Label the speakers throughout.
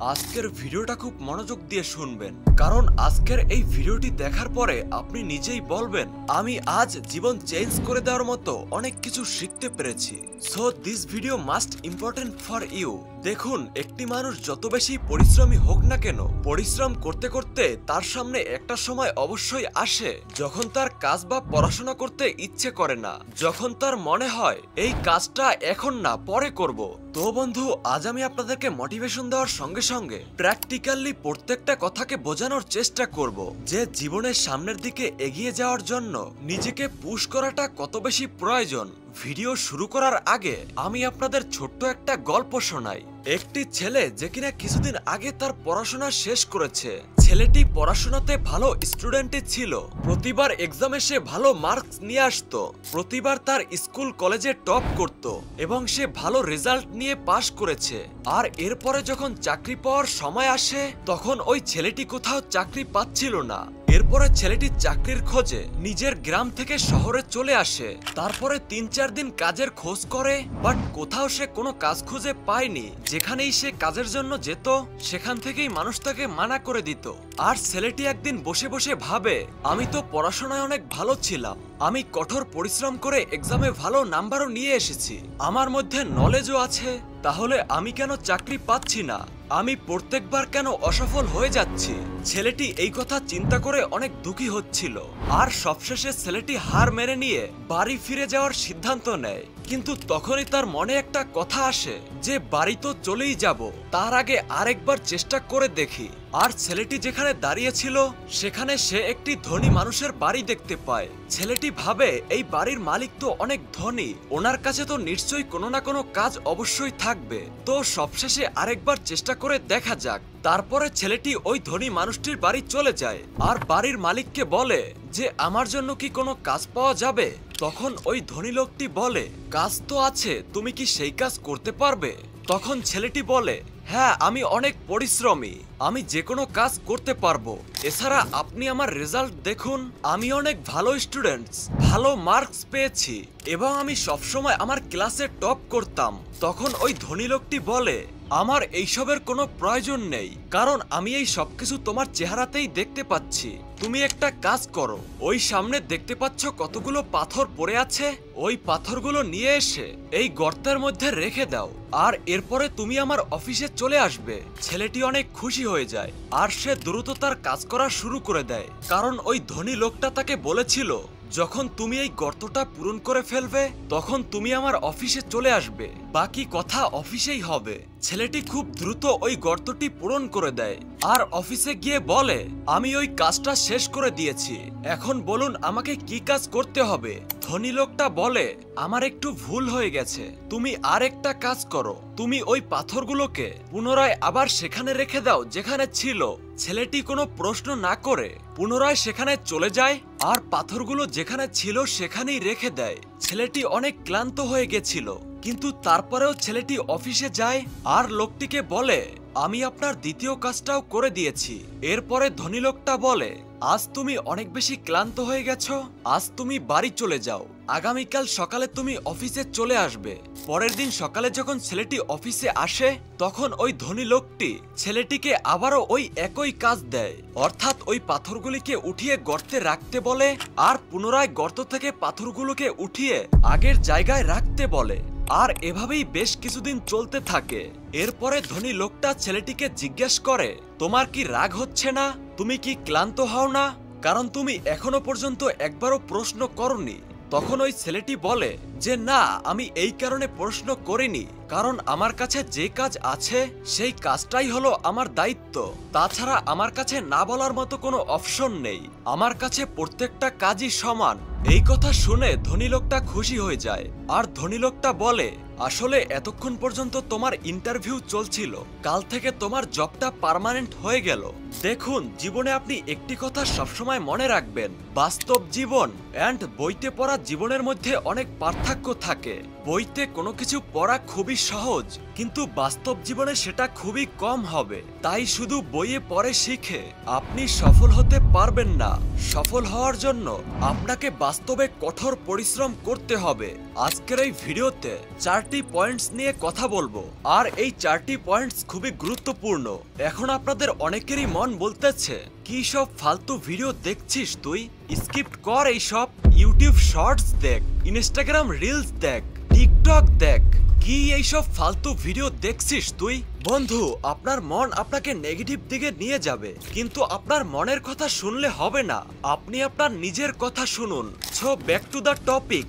Speaker 1: আজকের ভিডিওটা খুব মনোযোগ দিয়ে শুনবেন, কারণ আজকের এই ভিডিওটি দেখার পরে আপনি নিজেই বলবেন আমি আজ জীবন চেঞ্জ করে দেওয়ার মতো অনেক কিছু শিখতে পেরেছি। So this video must important for you. দেখুন, একটি মানুষ যত বেশি পরিশ্রমী হোক না কেন, পরিশ্রম করতে করতে তার সামনে একটা সময় অবশ্যই আসে যখন তার কাজ বা পড়াশোনা করতে ইচ্ছে করে না, যখন তার মনে হয় এই কাজটা এখন না পরে করব। তো বন্ধু, আজ আমি আপনাদেরকে মোটিভেশন দেওয়ার সঙ্গে সঙ্গে প্র্যাকটিক্যালি প্রত্যেকটা কথাকে বোঝানোর চেষ্টা করব যে জীবনের সামনের দিকে এগিয়ে যাওয়ার জন্য নিজেকে পুশ করাটা কত বেশি প্রয়োজন। ভিডিও শুরু করার আগে আমি আপনাদের ছোট্ট একটা গল্প শোনাই। একটি ছেলে যে কিনা কিছুদিন আগে তার পড়াশোনা শেষ করেছে। ছেলেটি পড়াশোনাতে ভালো স্টুডেন্টই ছিল, প্রতিবার এক্সামে সে ভালো মার্কস নিয়ে আসতো, প্রতিবার তার স্কুল কলেজে টপ করত এবং সে ভালো রেজাল্ট নিয়ে পাশ করেছে। আর এরপরে যখন চাকরি পাওয়ার সময় আসে তখন ওই ছেলেটি কোথাও চাকরি পাচ্ছিল না। এরপরে ছেলেটি চাকরির খোঁজে নিজের গ্রাম থেকে শহরে চলে আসে। তারপরে ৩-৪ দিন কাজের খোঁজ করে, বাট কোথাও সে কোনো কাজ খুঁজে পায়নি। যেখানেই সে কাজের জন্য যেত সেখান থেকেই মানুষ তাকে মানা করে দিত। আর ছেলেটি একদিন বসে বসে ভাবে, আমি তো পড়াশোনায় অনেক ভালো ছিলাম, আমি কঠোর পরিশ্রম করে এক্সামে ভালো নাম্বারও নিয়ে এসেছি, আমার মধ্যে নলেজও আছে, তাহলে আমি কেন চাকরি পাচ্ছি না, আমি প্রত্যেকবার কেন অসফল হয়ে যাচ্ছি। ছেলেটি এই কথা চিন্তা করে অনেক দুঃখী হচ্ছিল। আর সবশেষে ছেলেটি হার মেনে নিয়ে বাড়ি ফিরে যাওয়ার সিদ্ধান্ত নেয়। কিন্তু তখনই তার মনে একটা কথা আসে যে বাড়ি তো চলেই যাব, তার আগে আরেকবার চেষ্টা করে দেখি। আর ছেলেটি যেখানে দাঁড়িয়ে ছিল সেখানে সে একটি ধনী মানুষের বাড়ি দেখতে পায়। ছেলেটি ভাবে এই বাড়ির মালিক তো অনেক ধনী, ওনার কাছে তো নিশ্চয়ই কোনো না কোনো কাজ অবশ্যই থাকবে, তো সবশেষে আরেকবার চেষ্টা করে দেখা যাক। তারপরে ছেলেটি ওই ধনী মানুষটির বাড়ি চলে যায় আর বাড়ির মালিককে বলে যে আমার জন্য কি কোনো কাজ পাওয়া যাবে। তখন ওই ধনী লোকটি বলে, কাজ তো আছে, তুমি কি সেই কাজ করতে পারবে? তখন ছেলেটি বলে, হ্যাঁ, আমি অনেক পরিশ্রমী, আমি যে কোনো কাজ করতে পারবো। এছাড়া আপনি আমার রেজাল্ট দেখুন, আমি অনেক ভালো স্টুডেন্টস, ভালো মার্কস পেয়েছি এবং আমি সবসময় আমার ক্লাসে টপ করতাম। তখন ওই ধনী লোকটি বলে, আমার এইসবের কোনো প্রয়োজন নেই, কারণ আমি এই সবকিছু তোমার চেহারাতেই দেখতে পাচ্ছি। তুমি একটা কাজ করো, ওই সামনে দেখতে পাচ্ছ কতগুলো পাথর পড়ে আছে, ওই পাথরগুলো নিয়ে এসে এই গর্তের মধ্যে রেখে দাও, আর এরপরে তুমি আমার অফিসে চলে আসবে। ছেলেটি অনেক খুশি হয়ে যায় আর সে দ্রুত তার কাজ করা শুরু করে দেয়, কারণ ওই ধনী লোকটা তাকে বলেছিল যখন তুমি এই গর্তটা পূরণ করে ফেলবে তখন তুমি আমার অফিসে চলে আসবে, বাকি কথা অফিসেই হবে। ছেলেটি খুব দ্রুত ওই গর্তটি পূরণ করে দেয় আর অফিসে গিয়ে বলে, আমি ওই কাজটা শেষ করে দিয়েছি, এখন বলুন আমাকে কি কাজ করতে হবে। ধনী লোকটা বলে, আমার একটু ভুল হয়ে গেছে, তুমি আর একটা কাজ করো, তুমি ওই পাথরগুলোকে পুনরায় আবার সেখানে রেখে দাও যেখানে ছিল। ছেলেটি কোনো প্রশ্ন না করে পুনরায় সেখানে চলে যায় আর পাথরগুলো যেখানে ছিল সেখানেই রেখে দেয়। ছেলেটি অনেক ক্লান্ত হয়ে গেছিল, কিন্তু তারপরেও ছেলেটি অফিসে যায় আর লোকটিকে বলে, আমি আপনার দ্বিতীয় কাজটাও করে দিয়েছি। এরপরে ধনী লোকটা বলে, আজ তুমি অনেক বেশি ক্লান্ত হয়ে গেছো, আজ তুমি বাড়ি চলে যাও, আগামীকাল সকালে তুমি অফিসে চলে আসবে। পরের দিন সকালে যখন ছেলেটি অফিসে আসে তখন ওই ধনী লোকটি ছেলেটিকে আবারও ওই একই কাজ দেয়, অর্থাৎ ওই পাথরগুলিকে উঠিয়ে গর্তে রাখতে বলে আর পুনরায় গর্ত থেকে পাথরগুলোকে উঠিয়ে আগের জায়গায় রাখতে বলে। আর এভাবেই বেশ কিছুদিন চলতে থাকে। এরপরে ধনী লোকটা ছেলেটিকে জিজ্ঞেস করে, তোমার কি রাগ হচ্ছে না, তুমি কি ক্লান্ত হও না, কারণ তুমি এখনো পর্যন্ত একবারও প্রশ্ন করনি। তখন ওই ছেলেটি বলে যে না, আমি এই কারণে প্রশ্ন করিনি, কারণ আমার কাছে যে কাজ আছে সেই কাজটাই হলো আমার দায়িত্ব, তাছাড়া আমার কাছে না বলার মতো কোনো অপশন নেই, আমার কাছে প্রত্যেকটা কাজই সমান। এই কথা শুনে ধনী লোকটা খুশি হয়ে যায় আর ধনী লোকটা বলে, আসলে এতক্ষণ পর্যন্ত তোমার ইন্টারভিউ চলছিল, কাল থেকে তোমার জবটা পার্মানেন্ট হয়ে গেল। দেখুন, জীবনে আপনি একটি কথা সবসময় মনে রাখবেন, বাস্তব জীবন এন্ড বইতে পড়া জীবনের মধ্যে অনেক পার্থক্য থাকে। বইতে কোনো কিছু পড়া খুবই সহজ, কিন্তু বাস্তব জীবনে সেটা খুবই কম হবে। তাই শুধু বইয়ে পড়ে শিখে আপনি সফল হতে পারবেন না। সফল হওয়ার জন্য আপনাকে বাস্তবে কঠোর পরিশ্রম করতে হবে। আজকের এই ভিডিওতে 4টি পয়েন্টস নিয়ে কথা বলবো, আর এই 4টি পয়েন্টস খুবই গুরুত্বপূর্ণ। এখন আপনাদের অনেকেরই মন বলতেছে, কি সব ফালতু ভিডিও দেখছিস তুই, স্কিপ কর এইসব। ইউটিউব শর্টস দেখ, ইনস্টাগ্রাম রিলস দেখ, টিকটক দেখ, কি এইসব ফালতু ভিডিও দেখছিস তুই? বন্ধু, আপনার মন আপনাকে নেগেটিভ দিকে নিয়ে যাবে, কিন্তু আপনার মনের কথা শুনলে হবে না, আপনি আপনার নিজের কথা শুনুন। So back to the topic.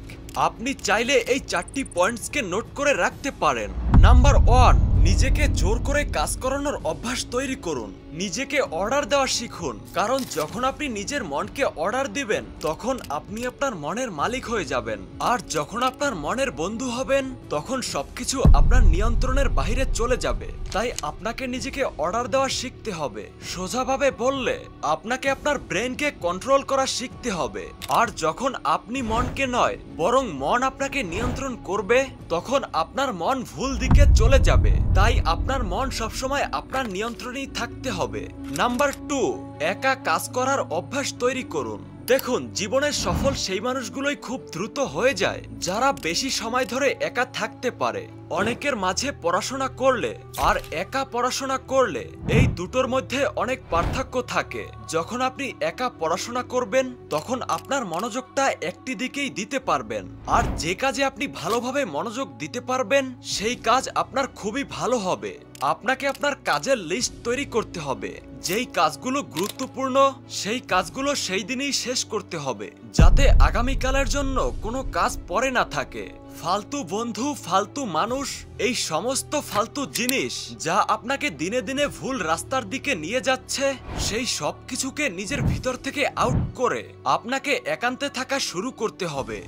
Speaker 1: আপনি চাইলে এই 4টি পয়েন্টসকে নোট করে রাখতে পারেন। নাম্বার 1, নিজেকে জোর করে কাজ করানোর অভ্যাস তৈরি করুন। নিজেকে অর্ডার দেওয়া শিখুন, কারণ যখন আপনি নিজের মনকে অর্ডার দিবেন তখন আপনি আপনার মনের মালিক হয়ে যাবেন। আর যখন আপনার মনের বন্ধু হবেন তখন সবকিছু আপনার নিয়ন্ত্রণের বাইরে চলে যাবে। তাই আপনাকে নিজেকে অর্ডার দেওয়া শিখতে হবে। সোজাভাবে বললে আপনাকে আপনার ব্রেনকে কন্ট্রোল করা শিখতে হবে। আর যখন আপনি মনকে নয় বরং মন আপনাকে নিয়ন্ত্রণ করবে, তখন আপনার মন ভুল দিকে চলে যাবে। তাই আপনার মন সবসময় আপনার নিয়ন্ত্রণেই থাকতে হবে। নাম্বার 2, একা কাজ করার অভ্যাস তৈরি করুন। দেখুন, জীবনের সফল সেই মানুষগুলোই খুব দ্রুত হয়ে যায় যারা বেশি সময় ধরে একা থাকতে পারে। অনেকের মাঝে পড়াশোনা করলে আর একা পড়াশোনা করলে এই দুটোর মধ্যে অনেক পার্থক্য থাকে। যখন আপনি একা পড়াশোনা করবেন তখন আপনার মনোযোগটা একটি দিকেই দিতে পারবেন, আর যে কাজে আপনি ভালোভাবে মনোযোগ দিতে পারবেন সেই কাজ আপনার খুবই ভালো হবে। আপনাকে আপনার কাজের লিস্ট তৈরি করতে হবে। যেই কাজগুলো গুরুত্বপূর্ণ সেই কাজগুলো সেই দিনই শেষ করতে হবে, যাতে আগামীকালের জন্য কোনো কাজ পড়ে না থাকে। ফালতু বন্ধু, ফালতু মানুষ, এই সমস্ত ফালতু জিনিস যা আপনাকে দিনে দিনে ভুল রাস্তার দিকে নিয়ে যাচ্ছে, সেই সব কিছুকে নিজের ভিতর থেকে আউট করে আপনাকে একান্তে থাকা শুরু করতে হবে।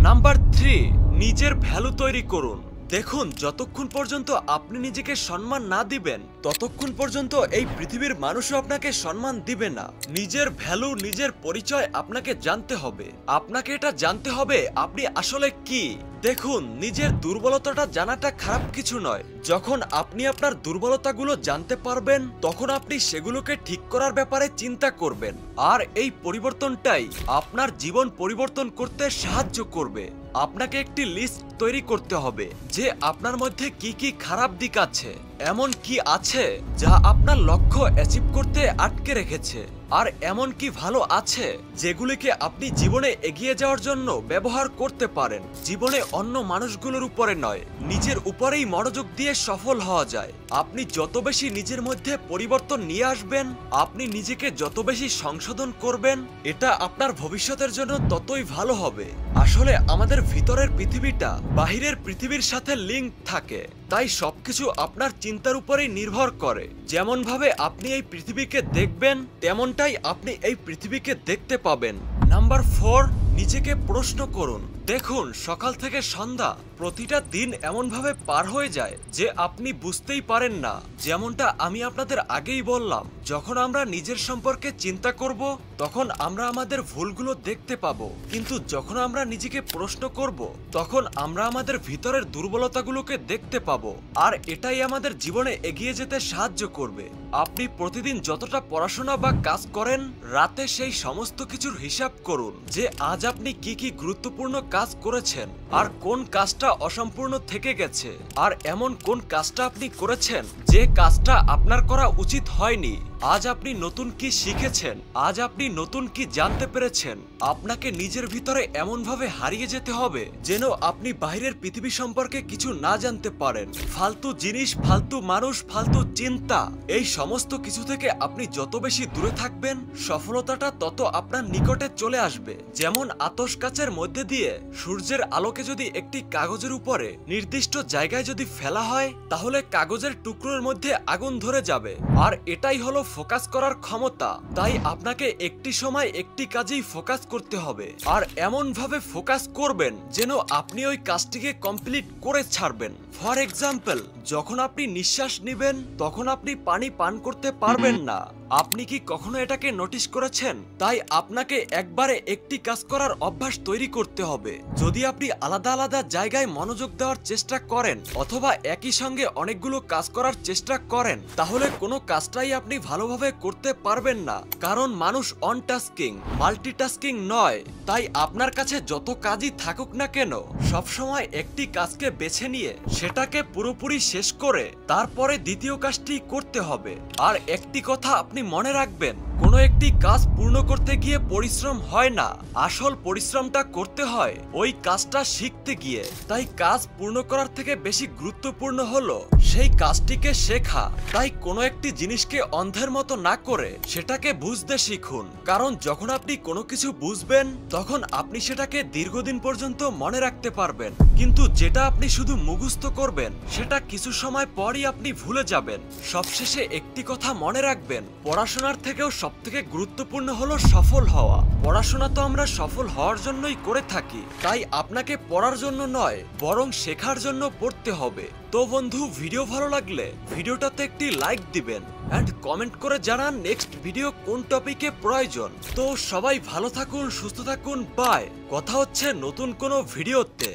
Speaker 1: নাম্বার 3, নিজের ভ্যালু তৈরি করুন। দেখুন, যতক্ষণ পর্যন্ত আপনি নিজেকে সম্মান না দিবেন ততক্ষণ পর্যন্ত এই পৃথিবীর মানুষও আপনাকে সম্মান দিবে না। নিজের ভ্যালু, নিজের পরিচয় আপনাকে জানতে হবে। আপনাকে এটা জানতে হবে আপনি আসলে কি। দেখুন, নিজের দুর্বলতাটা জানাটা খারাপ কিছু নয়। যখন আপনি আপনার দুর্বলতাগুলো জানতে পারবেন তখন আপনি সেগুলোকে ঠিক করার ব্যাপারে চিন্তা করবেন, আর এই পরিবর্তনটাই আপনার জীবন পরিবর্তন করতে সাহায্য করবে। আপনাকে একটি লিস্ট তৈরি করতে হবে যে আপনার মধ্যে কি কি খারাপ দিক আছে, এমন কি আছে যা আপনার লক্ষ্য অ্যাচিভ করতে আটকে রেখেছে, আর এমন কি ভালো আছে যেগুলিকে আপনি জীবনে এগিয়ে যাওয়ার জন্য ব্যবহার করতে পারেন। জীবনে অন্য মানুষগুলোর উপরে নয়, নিজের উপরেই মনোযোগ দিয়ে সফল হওয়া যায়। আপনি যত বেশি নিজের মধ্যে পরিবর্তন নিয়ে আসবেন, আপনি নিজেকে যত বেশি সংশোধন করবেন, এটা আপনার ভবিষ্যতের জন্য ততই ভালো হবে। আসলে আমাদের ভিতরের পৃথিবীটা বাহিরের পৃথিবীর সাথে লিংক থাকে, তাই সবকিছু আপনার চিন্তার উপরেই নির্ভর করে। যেমন ভাবে আপনি এই পৃথিবীকে দেখবেন তেমনটাই আপনি এই পৃথিবীকে দেখতে পাবেন। নাম্বার 4, নিজেকে প্রশ্ন করুন। দেখুন, সকাল থেকে সন্ধ্যা প্রতিটা দিন এমনভাবে পার হয়ে যায় যে আপনি বুঝতেই পারেন না। যেমনটা আমি আপনাদের আগেই বললাম, যখন আমরা নিজের সম্পর্কে চিন্তা করব তখন আমরা আমাদের ভুলগুলো দেখতে পাবো, কিন্তু যখন আমরা নিজেকে প্রশ্ন করব তখন আমরা আমাদের ভিতরের দুর্বলতাগুলোকে দেখতে পাবো, আর এটাই আমাদের জীবনে এগিয়ে যেতে সাহায্য করবে। আপনি প্রতিদিন যতটা পড়াশোনা বা কাজ করেন, রাতে সেই সমস্ত কিছুর হিসাব করুন যে আজ আপনি কি কি গুরুত্বপূর্ণ কাজ করেছেন আর কোন কাজটা অসম্পূর্ণ থেকে গেছে, আর এমন কোন কাজটা আপনি করেছেন যে কাজটা আপনার করা উচিত হয়নি। আজ আপনি নতুন কি শিখেছেন, আজ আপনি নতুন কি জানতে পেরেছেন। আপনাকে নিজের ভিতরে এমনভাবে হারিয়ে যেতে হবে যেন আপনি বাইরের পৃথিবী সম্পর্কে কিছু না জানতে পারেন। ফালতু জিনিস, ফালতু মানুষ, ফালতু চিন্তা, এই সমস্ত কিছু থেকে আপনি যত বেশি দূরে থাকবেন সফলতাটা তত আপনার নিকটে চলে আসবে। যেমন আতশ কাচের মধ্যে দিয়ে সূর্যের আলোকে যদি একটি কাগজের উপরে নির্দিষ্ট জায়গায় যদি ফেলা হয় তাহলে কাগজের টুকরোর মধ্যে আগুন ধরে যাবে, আর এটাই হলো ফোকাস করার ক্ষমতা। তাই আপনাকে একটি সময় একটি কাজেই ফোকাস করতে হবে, আর এমন ভাবে ফোকাস করবেন যেন আপনি ওই কাজটিকে কমপ্লিট করে ছাড়বেন। ফর এক্সাম্পল, যখন আপনি নিঃশ্বাস নেবেন তখন আপনি পানি পান করতে পারবেন না, আপনি কি কখনো এটাকে নোটিশ করেছেন? তাই আপনাকে একবারে একটি কাজ করার অভ্যাস তৈরি করতে হবে। যদি আপনি আলাদা আলাদা জায়গায় মনোযোগ দেওয়ার চেষ্টা করেন অথবা একই সঙ্গে অনেকগুলো কাজ করার চেষ্টা করেন, তাহলে কোনো কাজটাই আপনি ভালোভাবে করতে পারবেন না। কারণ মানুষ অন টাস্কিং, মাল্টিটাস্কিং নয়। তাই আপনার কাছে যত কাজই থাকুক না কেন, সবসময় একটি কাজকে বেছে নিয়ে সেটাকে পুরোপুরি শেষ করে তারপরে দ্বিতীয় কাজটি করতে হবে। আর একটি কথা আপনি মনে রাখবেন, কোনো একটি কাজ পূর্ণ করতে গিয়ে পরিশ্রম হয় না, আসল পরিশ্রমটা করতে হয় ওই কাজটা শিখতে গিয়ে। তাই কাজ পূর্ণ করার থেকে বেশি গুরুত্বপূর্ণ হলো সেই কাজটিকে শেখা। তাই কোনো একটি জিনিসকে অন্ধের মতো না করে সেটাকে বুঝতে শিখুন। কারণ যখন আপনি কোনো কিছু বুঝবেন তখন আপনি সেটাকে দীর্ঘদিন পর্যন্ত মনে রাখতে পারবেন। কিন্তু যেটা আপনি শুধু মুখস্থ করবেন সেটা কিছু সময় পরই আপনি ভুলে যাবেন। সবশেষে একটি কথা মনে রাখবেন, পড়াশোনার থেকেও সবথেকে গুরুত্বপূর্ণ হলো সফল হওয়া। পড়াশোনা তো আমরা সফল হওয়ার জন্যই করে থাকি, তাই আপনাকে পড়ার জন্য নয় বরং শেখার জন্য পড়তে হবে। তো বন্ধু, ভিডিও ভালো লাগলে ভিডিওটাতে একটি লাইক দিবেন এন্ড কমেন্ট করে জানান নেক্সট ভিডিও কোন টপিকে প্রয়োজন। তো সবাই ভালো থাকুন, সুস্থ থাকুন, বাই। কথা হচ্ছে নতুন কোনো ভিডিওতে।